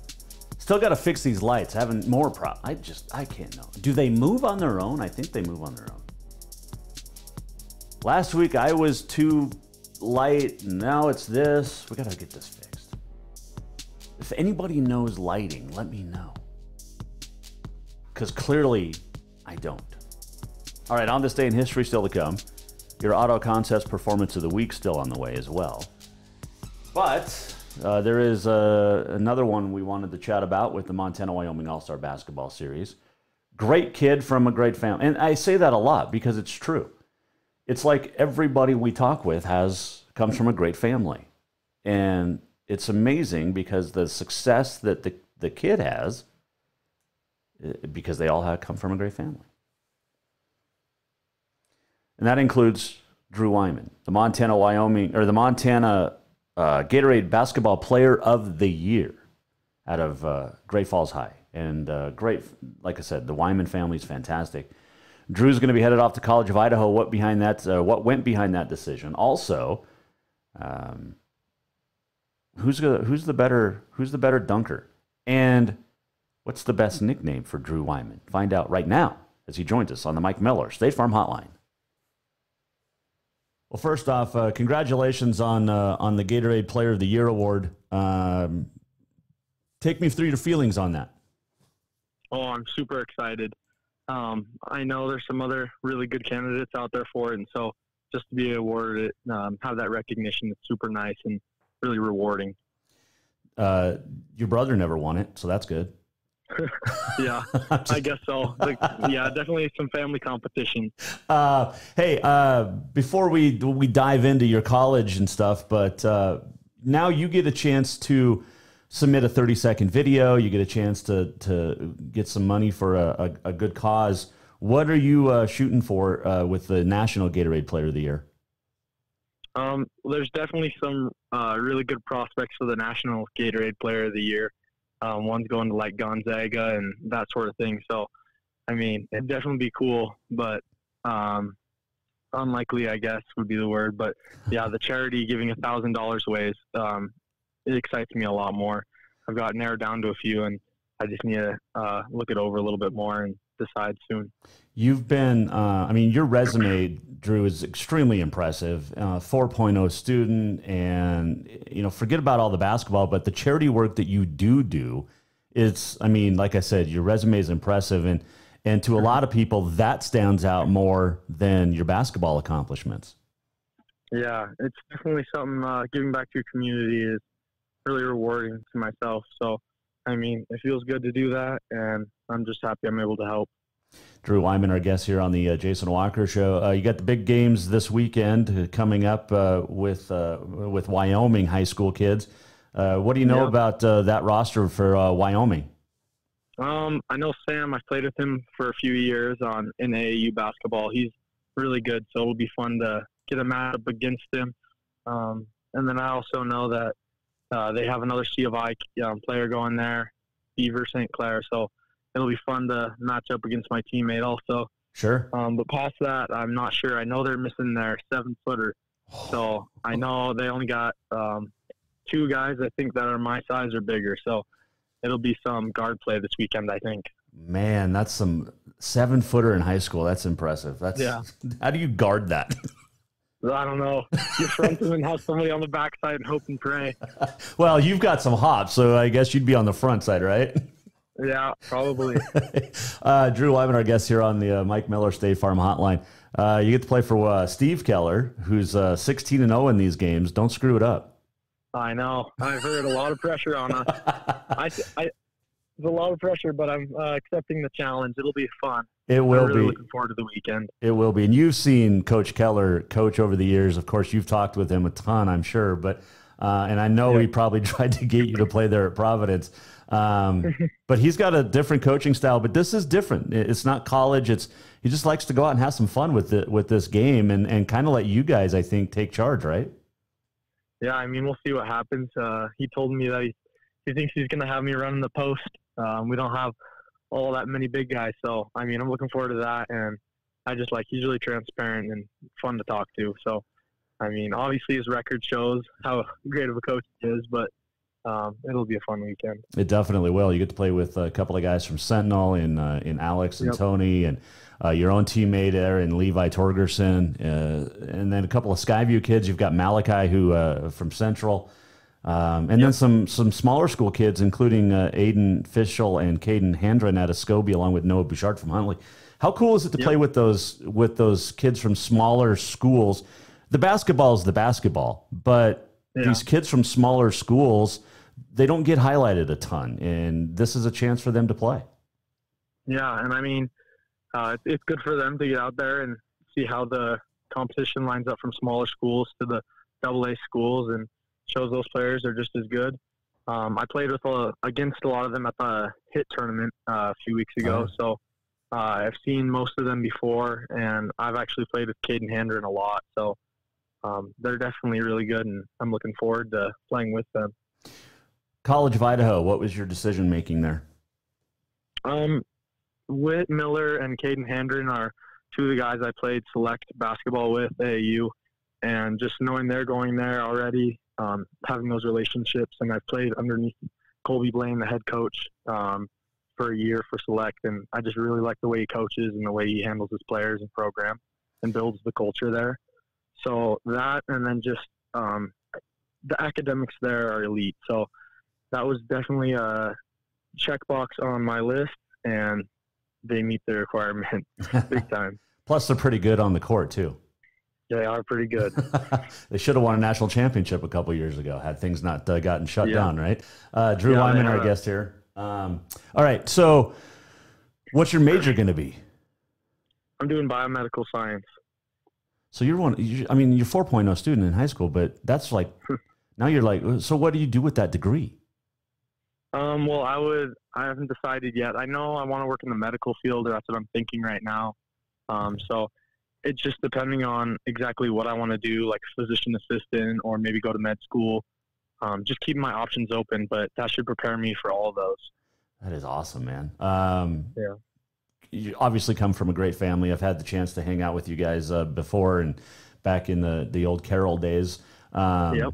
Still got to fix these lights. Having more problems. I can't know. Do they move on their own? I think they move on their own. Last week I was too light, and now it's this. We got to get this fixed. If anybody knows lighting, let me know. Because clearly, I don't. All right, on this day in history still to come. Your Auto Contest Performance of the Week still on the way as well. But there is another one we wanted to chat about with the Montana-Wyoming All-Star Basketball Series. Great kid from a great family. And I say that a lot because it's true. It's like everybody we talk with comes from a great family. And it's amazing because the success that the kid has, because they all have come from a great family. And that includes Drew Wyman, the Montana Gatorade Basketball Player of the Year out of Great Falls High. And like I said, the Wyman family is fantastic. Drew's going to be headed off to College of Idaho. What went behind that decision? Also, who's the better dunker? And what's the best nickname for Drew Wyman? Find out right now as he joins us on the Mike Miller State Farm Hotline. Well, first off, congratulations on the Gatorade Player of the Year award. Take me through your feelings on that. Oh, I'm super excited. I know there's some other really good candidates out there for it, and so just to be awarded it, have that recognition, it's super nice and really rewarding. Your brother never won it, so that's good. Yeah, I guess so. Yeah, definitely some family competition. Hey, before we dive into your college and stuff, but now you get a chance to submit a 30-second video. You get a chance to get some money for a good cause. What are you shooting for with the National Gatorade Player of the Year? There's definitely some really good prospects for the National Gatorade Player of the Year. One's going to like Gonzaga and that sort of thing. So, I mean, it'd definitely be cool, but unlikely, I guess, would be the word. But yeah, the charity giving $1,000 away is, it excites me a lot more. I've got narrowed down to a few, and I just need to look it over a little bit more and decide soon. You've been, your resume, Drew, is extremely impressive. 4.0 student, and, forget about all the basketball, but the charity work that you do, it's, like I said, your resume is impressive. And to a lot of people, that stands out more than your basketball accomplishments. Yeah, it's definitely something, giving back to your community is really rewarding to myself. So, it feels good to do that, and I'm just happy I'm able to help. Drew Wyman, our guest here on the Jason Walker Show. You got the big games this weekend coming up with Wyoming high school kids. What do you know about that roster for Wyoming? I know Sam. I've played with him for a few years in AAU basketball. He's really good, so it'll be fun to get a matchup against him. And then I also know that they have another C of I player going there, Beaver St. Clair. So it'll be fun to match up against my teammate also. Sure. But past that, I'm not sure. I know they're missing their 7-footer. So I know they only got 2 guys, I think, that are my size or bigger. So it'll be some guard play this weekend, I think. Man, that's some 7-footer in high school. That's impressive. How do you guard that? I don't know. You front them and have somebody on the backside and hope and pray. Well, you've got some hops, so I guess you'd be on the front side, right? Yeah, probably. Drew Wyman, our guest here on the Mike Miller State Farm Hotline. You get to play for Steve Keller, who's 16-0 in these games. Don't screw it up. I know. I've heard a lot of pressure on us. There's a lot of pressure, but I'm accepting the challenge. It'll be fun. It will I'm really be. Looking forward to the weekend. It will be. And you've seen Coach Keller coach over the years. Of course, you've talked with him a ton, I'm sure. But and I know he probably tried to get you to play there at Providence. But he's got a different coaching style. But this is different. It's not college. He just likes to go out and have some fun with this game and kind of let you guys, I think, take charge, right? Yeah, we'll see what happens. He told me that he thinks he's going to have me running the post. We don't have all that many big guys, so I'm looking forward to that. And he's really transparent and fun to talk to. So, obviously his record shows how great of a coach he is, but it'll be a fun weekend. It definitely will. You get to play with a couple of guys from Sentinel in Alex and Tony, and your own teammate there in Levi Torgerson, and then a couple of Skyview kids. You've got Malachi who from Central. And then some smaller school kids, including Aiden Fischel and Caden Handren at Escobie, along with Noah Bouchard from Huntley. How cool is it to play with those kids from smaller schools? The basketball is the basketball, but these kids from smaller schools, they don't get highlighted a ton, and this is a chance for them to play. Yeah, and it's good for them to get out there and see how the competition lines up from smaller schools to the AA schools, and shows those players are just as good. I played against a lot of them at the HIT tournament a few weeks ago, so I've seen most of them before, and I've actually played with Caden Handren a lot, so they're definitely really good, and I'm looking forward to playing with them. College of Idaho, what was your decision-making there? Whit Miller and Caden Handren are 2 of the guys I played select basketball with AAU, and just knowing they're going there already, having those relationships, and I've played underneath Colby Blaine, the head coach, for a year for select, and I just really like the way he coaches and the way he handles his players and program and builds the culture there. So that, and then just the academics there are elite. So that was definitely a checkbox on my list, and they meet the requirement big time. Plus, they're pretty good on the court, too. They are pretty good. They should have won a national championship a couple years ago had things not gotten shut down, right? Drew Wyman, our guest here. All right, so what's your major going to be? I'm doing biomedical science. So you're 4.0 student in high school, but that's like, now you're like, so what do you do with that degree? Well, I haven't decided yet. I know I want to work in the medical field, or that's what I'm thinking right now. So it's just depending on exactly what I want to do, like physician assistant, or maybe go to med school. Just keeping my options open, but that should prepare me for all of those. That is awesome, man. Yeah. You obviously come from a great family. I've had the chance to hang out with you guys before, and back in the old Carroll days. Yep.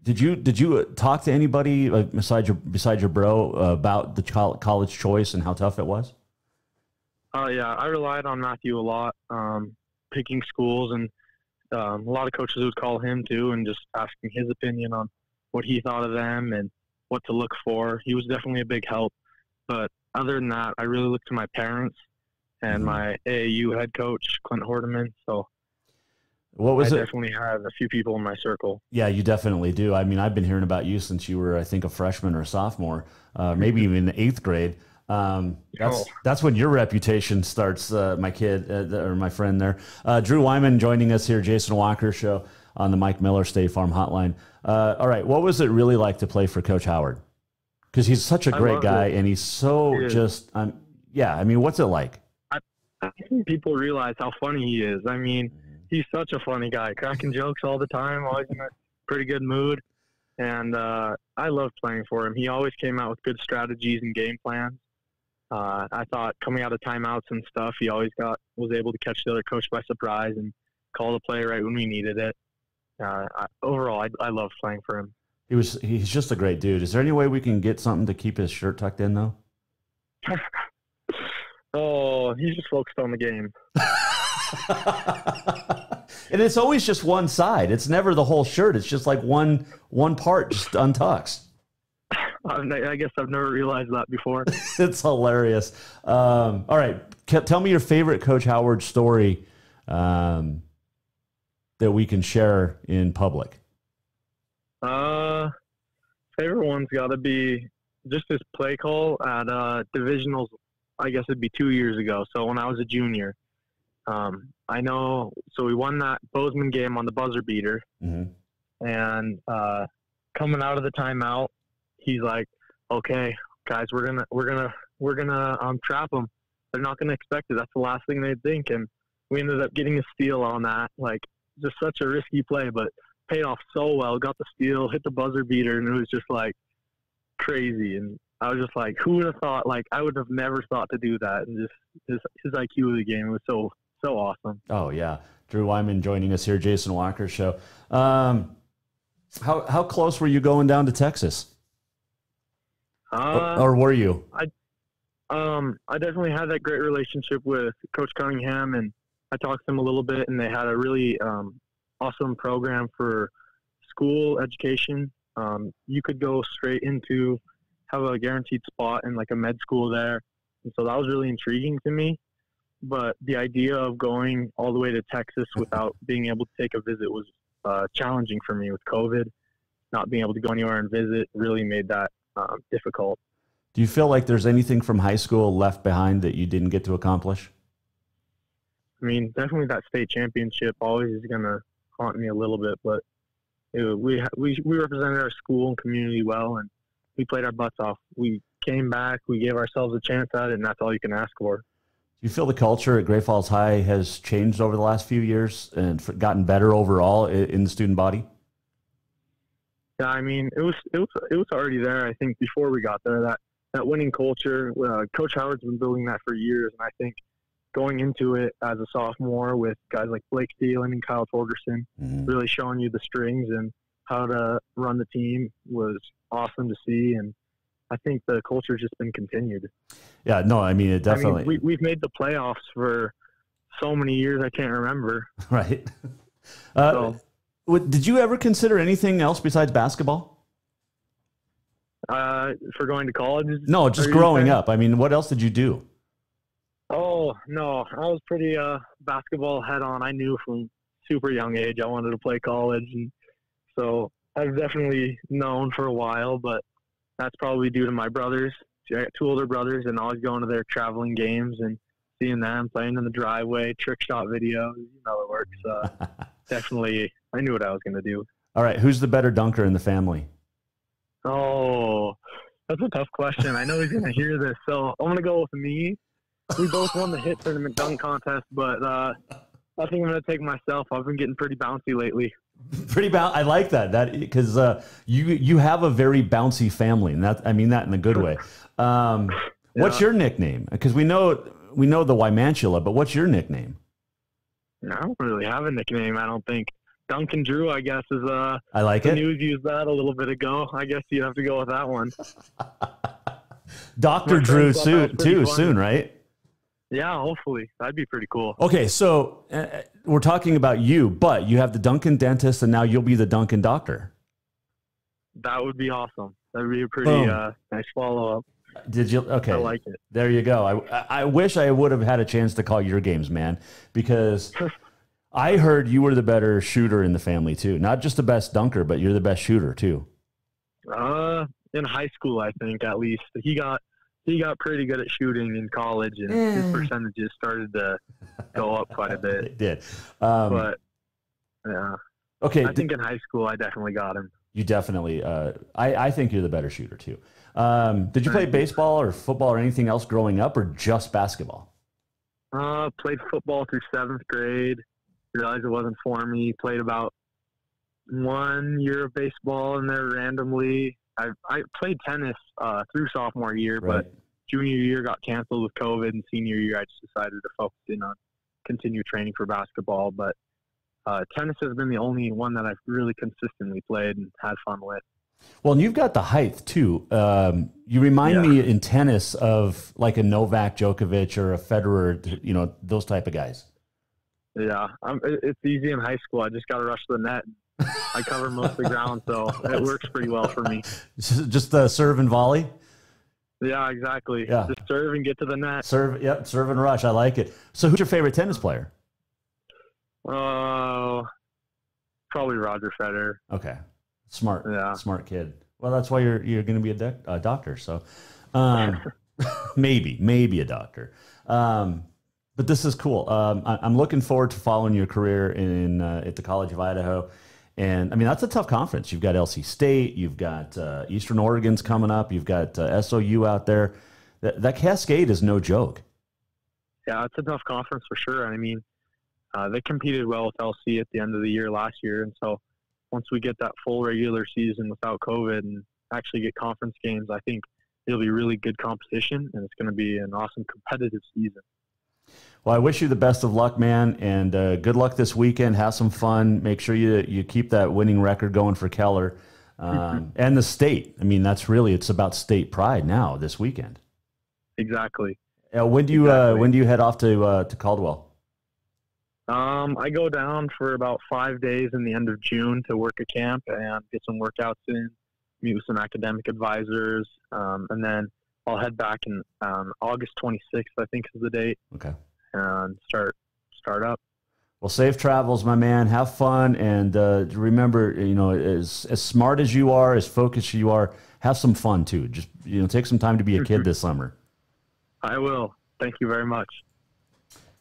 Did you talk to anybody besides your bro about the college choice and how tough it was? Yeah, I relied on Matthew a lot, picking schools, and a lot of coaches would call him too and just asking his opinion on what he thought of them and what to look for. He was definitely a big help. But other than that, I really looked to my parents and my AAU head coach, Clint Hordeman. So I definitely have a few people in my circle. Yeah, you definitely do. I mean, I've been hearing about you since you were, I think, a freshman or a sophomore, maybe even in the 8th grade. That's when your reputation starts, my kid, or my friend there. Drew Wyman joining us here, Jason Walker Show on the Mike Miller State Farm Hotline. All right, what was it really like to play for Coach Howard? Because he's such a great guy, and he's so I mean, what's it like? I think people realize how funny he is. I mean, he's such a funny guy, cracking jokes all the time, always in a pretty good mood. And I loved playing for him. He always came out with good strategies and game plans. I thought coming out of timeouts and stuff, he always was able to catch the other coach by surprise and call the play right when we needed it. Overall, I loved playing for him. He's just a great dude. Is there any way we can get something to keep his shirt tucked in, though? Oh, he's just focused on the game. And it's always just one side. It's never the whole shirt. It's just like one part just untucks. I guess I've never realized that before. It's hilarious. All right. Tell me your favorite Coach Howard story that we can share in public. Favorite one's got to be just his play call at divisionals. I guess it'd be 2 years ago. So when I was a junior, I know. So we won that Bozeman game on the buzzer beater, and coming out of the timeout, he's like, "Okay, guys, we're gonna trap them. They're not gonna expect it. That's the last thing they'd think." And we ended up getting a steal on that. Like, just such a risky play, but paid off so well. Got the steal, hit the buzzer beater, and it was just like crazy. And I was just like, who would have thought? Like, I would have never thought to do that. And just his IQ of the game was so awesome. Oh yeah, Drew Wyman joining us here, Jason Walker Show. How close were you going down to Texas? Or were you? I definitely had that great relationship with Coach Cunningham, and I talked to him a little bit, and they had a really awesome program for school education. You could go straight into have a guaranteed spot in like a med school there, and so that was really intriguing to me. But the idea of going all the way to Texas without being able to take a visit was challenging for me with COVID. Not being able to go anywhere and visit really made that difficult. Do you feel like there's anything from high school left behind that you didn't get to accomplish? I mean, definitely that state championship always is going to haunt me a little bit, but we represented our school and community well, and we played our butts off. We came back, we gave ourselves a chance at it, and that's all you can ask for. Do you feel the culture at Great Falls High has changed over the last few years and gotten better overall in the student body? Yeah, I mean, it was already there. I think before we got there, that winning culture, Coach Howard's been building that for years, and I think going into it as a sophomore with guys like Blake Thielen and Kyle Torgerson, really showing you the strings and how to run the team was awesome to see, and I think the culture's just been continued. Yeah, no, I mean, it definitely. I mean, we've made the playoffs for so many years I can't remember. Right. Did you ever consider anything else besides basketball? For going to college? No, just growing up. I mean, what else did you do? Oh, no. I was pretty basketball head on. I knew from super young age I wanted to play college. And so I've definitely known for a while, but that's probably due to my brothers. I got 2 older brothers, and always going to their traveling games and seeing them playing in the driveway, trick shot videos. You know, it works. Definitely, I knew what I was going to do. All right. Who's the better dunker in the family? Oh, that's a tough question. I know he's going to hear this, so I'm going to go with me. We both won the hit tournament dunk contest, but I think I'm going to take myself. I've been getting pretty bouncy lately. I like that because you have a very bouncy family, and I mean that in a good way. What's your nickname? Because we know the Wymantula, but what's your nickname? I don't really have a nickname. I don't think. Duncan Drew, I guess, is I like it. The news used that a little bit ago. I guess you have to go with that one. Dr. Drew soon, right? Yeah, hopefully. That'd be pretty cool. Okay, so we're talking about you, but you have the Duncan dentist, and now you'll be the Duncan doctor. That would be awesome. That would be a pretty nice follow-up. Did you? Okay. I like it. There you go. I wish I would have had a chance to call your games, man, because I heard you were the better shooter in the family, too. Not just the best dunker, but you're the best shooter, too. In high school, I think, at least. He got pretty good at shooting in college, and his percentages started to go up quite a bit. It did. But, yeah. Okay. I think in high school, I definitely got him. You definitely, I think you're the better shooter too. Did you play baseball or football or anything else growing up, or just basketball? Played football through 7th grade. Realized it wasn't for me. Played about 1 year of baseball in there randomly. I played tennis through sophomore year, Right. but junior year got canceled with COVID, and senior year I just decided to focus in on continue training for basketball. But tennis has been the only one that I've really consistently played and had fun with. Well, and you've got the height too. You remind me in tennis of like a Novak Djokovic or a Federer, you know, those type of guys. Yeah, it's easy in high school. I just got to rush the net. I cover most of the ground, so it works pretty well for me. Just serve and volley? Yeah, exactly. Yeah. Just serve and get to the net. Serve and rush. I like it. So who's your favorite tennis player? Probably Roger Federer. Okay. Smart. Yeah. Smart kid. Well, that's why you're going to be a doctor. So maybe a doctor. But this is cool. I'm looking forward to following your career at the College of Idaho. And I mean, that's a tough conference. You've got LC State, you've got Eastern Oregon's coming up, you've got SOU out there. That Cascade is no joke. Yeah, it's a tough conference for sure. I mean, they competed well with LC at the end of the year last year. And so once we get that full regular season without COVID and actually get conference games, I think it'll be really good competition, and it's going to be an awesome competitive season. Well, I wish you the best of luck, man, and good luck this weekend. Have some fun. Make sure you keep that winning record going for Keller and the state. I mean, it's about state pride now this weekend. Exactly. When do you head off to Caldwell? I go down for about 5 days in the end of June to work a camp and get some workouts in, meet with some academic advisors, and then I'll head back in August 26th, I think is the date. Okay. And start up. Well, safe travels, my man. Have fun, and remember, as smart as you are, as focused as you are, have some fun too. Just take some time to be a kid this summer. I will. Thank you very much.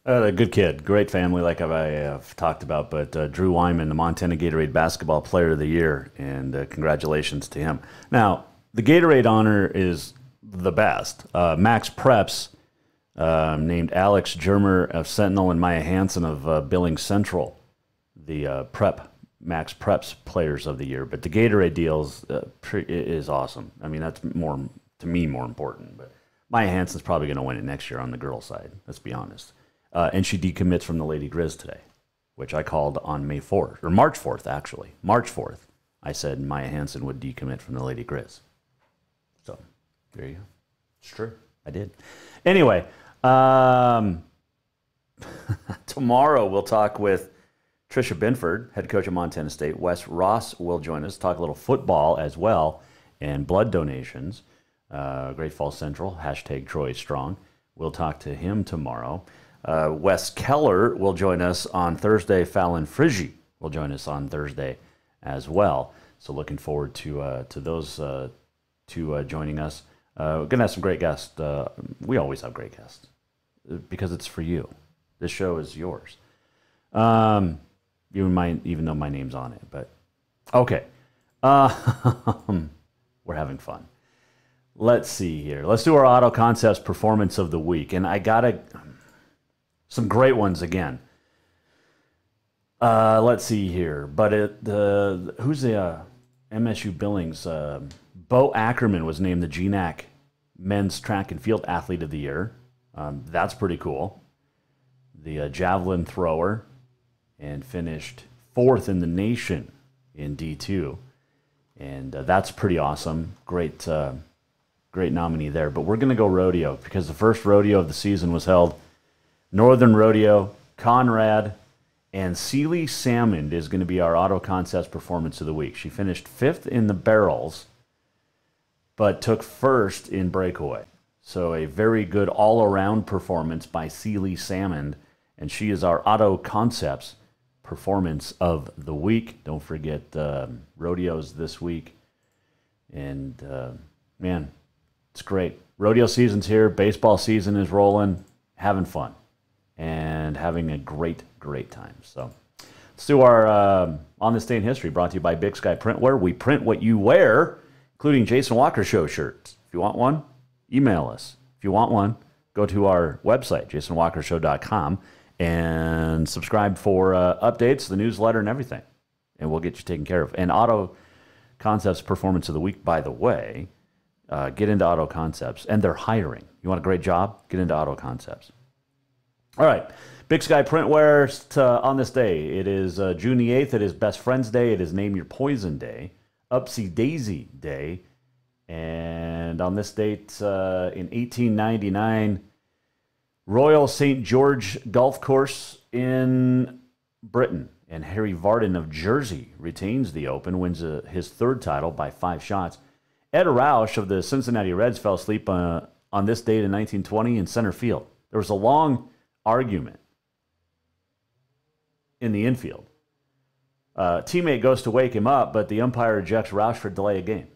A good kid, great family, like I have talked about. But Drew Wyman, the Montana Gatorade Basketball Player of the Year, and congratulations to him. Now, the Gatorade honor is the best. Max Preps named Alex Germer of Sentinel and Mya Hansen of Billings Central the Max Preps Players of the Year. But the Gatorade deals is awesome. I mean, that's more important. But Mya Hansen's probably going to win it next year on the girls' side. Let's be honest. And she decommits from the Lady Grizz today, which I called on March 4th, actually. March 4th, I said Mya Hansen would decommit from the Lady Grizz. So, there you go. It's true. I did. Anyway, tomorrow we'll talk with Tricia Binford, head coach of Montana State. Wes Ross will join us, talk a little football as well, and blood donations. Great Falls Central, #Troy Strong. We'll talk to him tomorrow. Wes Keller will join us on Thursday. Fallon Frigi will join us on Thursday as well. So looking forward to those two joining us. We're going to have some great guests. We always have great guests because it's for you. This show is yours. Even though my name's on it. But okay. We're having fun. Let's see here. Let's do our Auto Concepts Performance of the Week. And I got some great ones again. Let's see here. But who's the MSU Billings? Bo Ackerman was named the GNAC Men's Track and Field Athlete of the Year. That's pretty cool. The javelin thrower, and finished 4th in the nation in D2. And that's pretty awesome. Great nominee there. But we're going to go rodeo because the first rodeo of the season was held Northern Rodeo, Conrad, and Sealy Salmon is going to be our Auto Concepts Performance of the Week. She finished 5th in the barrels, but took 1st in breakaway. So a very good all-around performance by Sealy Salmon, and she is our Auto Concepts Performance of the Week. Don't forget rodeos this week. And, man, it's great. Rodeo season's here. Baseball season is rolling. Having fun. And having a great, great time. So let's do our On This Day in History, brought to you by Big Sky Printwear. We print what you wear, including Jason Walker Show shirts. If you want one, email us. If you want one, go to our website, jasonwalkershow.com, and subscribe for updates, the newsletter, and everything. And we'll get you taken care of. And Auto Concepts Performance of the Week, by the way, get into Auto Concepts. And they're hiring. You want a great job? Get into Auto Concepts. All right. Big Sky Printwear on this day. It is June the 8th. It is Best Friends Day. It is Name Your Poison Day. Upsy Daisy Day. And on this date, in 1899, Royal St. George Golf Course in Britain. And Harry Vardon of Jersey retains the Open, wins his 3rd title by 5 shots. Ed Roush of the Cincinnati Reds fell asleep on this date in 1920 in center field. There was a long argument in the infield. Teammate goes to wake him up, but the umpire ejects Roush for delay of game.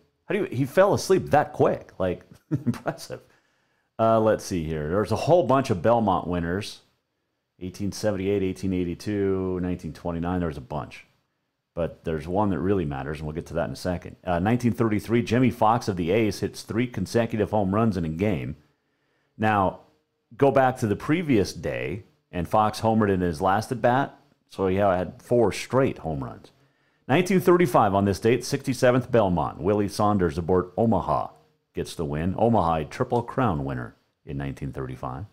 He fell asleep that quick? Like, impressive. Let's see here. There's a whole bunch of Belmont winners. 1878, 1882, 1929. There was a bunch. But there's one that really matters, and we'll get to that in a second. 1933, Jimmy Fox of the A's hits 3 consecutive home runs in a game. Now, go back to the previous day, and Fox homered in his last at-bat, so he had 4 straight home runs. 1935, on this date, 67th Belmont. Willie Saunders aboard Omaha gets the win. Omaha, a Triple Crown winner in 1935.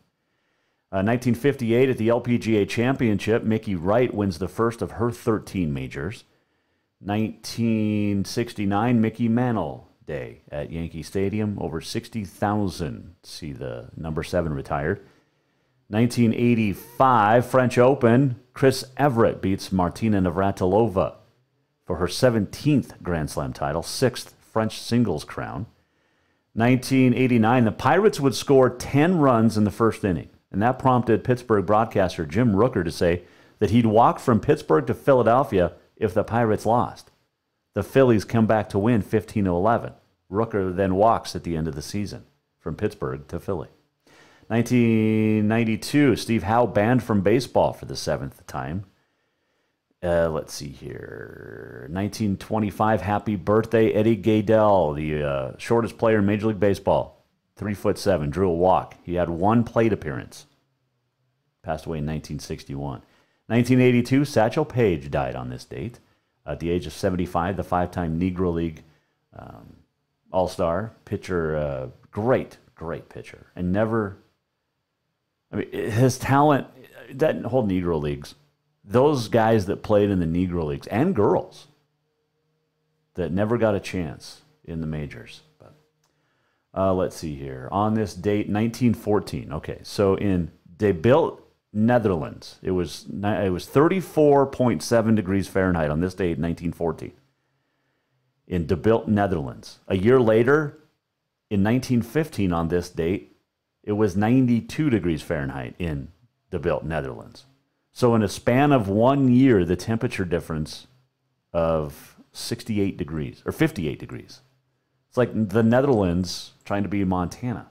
1958, at the LPGA Championship, Mickey Wright wins the first of her 13 majors. 1969, Mickey Mantle Day at Yankee Stadium. Over 60,000 see the number 7 retired. 1985, French Open. Chris Everett beats Martina Navratilova for her 17th Grand Slam title, 6th French singles crown. 1989, the Pirates would score 10 runs in the first inning, and that prompted Pittsburgh broadcaster Jim Rooker to say that he'd walk from Pittsburgh to Philadelphia if the Pirates lost. The Phillies come back to win 15-11. Rooker then walks at the end of the season from Pittsburgh to Philly. 1992, Steve Howe banned from baseball for the 7th time. Let's see here. 1925, happy birthday, Eddie Gaedel, the shortest player in Major League Baseball. 3'7", drew a walk. He had 1 plate appearance. Passed away in 1961. 1982, Satchel Paige died on this date. At the age of 75, the 5-time Negro League All-Star pitcher, great pitcher. And never, his talent, that whole Negro Leagues, those guys that played in the Negro Leagues, and girls, that never got a chance in the majors. But let's see here. On this date, 1914. Okay, so in De Bilt, Netherlands, it was 34.7 degrees Fahrenheit on this date, 1914. In De Bilt, Netherlands. A year later, in 1915 on this date, it was 92 degrees Fahrenheit in De Bilt, Netherlands. So in a span of 1 year, the temperature difference of 68 degrees, or 58 degrees. It's like the Netherlands trying to be Montana,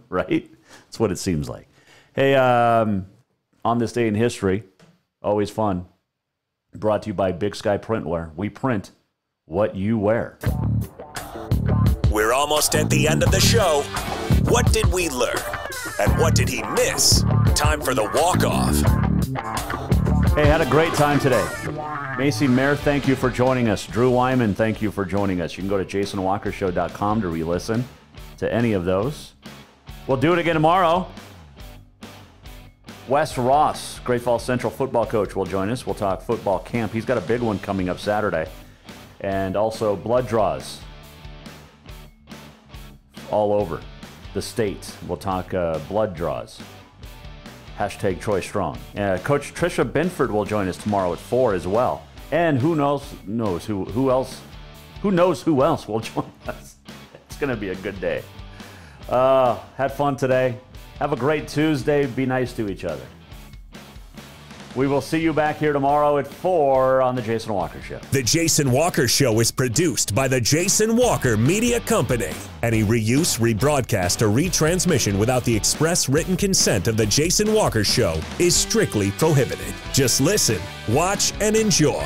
right? That's what it seems like. Hey, on this day in history, always fun, brought to you by Big Sky Printwear. We print what you wear. We're almost at the end of the show. What did we learn? And what did he miss? Time for the walk-off. Hey, had a great time today. Macy Mayer, thank you for joining us. Drew Wyman, thank you for joining us. You can go to jasonwalkershow.com to re-listen to any of those. We'll do it again tomorrow. Wes Ross, Great Falls Central football coach, will join us. We'll talk football camp. He's got a big one coming up Saturday. And also blood draws all over the state. We'll talk blood draws. Hashtag Troy Strong. Coach Tricia Binford will join us tomorrow at 4 as well. And who knows who else will join us. It's going to be a good day. Had fun today. Have a great Tuesday. Be nice to each other. We will see you back here tomorrow at 4 on The Jason Walker Show. The Jason Walker Show is produced by the Jason Walker Media Company. Any reuse, rebroadcast, or retransmission without the express written consent of the Jason Walker Show is strictly prohibited. Just listen, watch, and enjoy.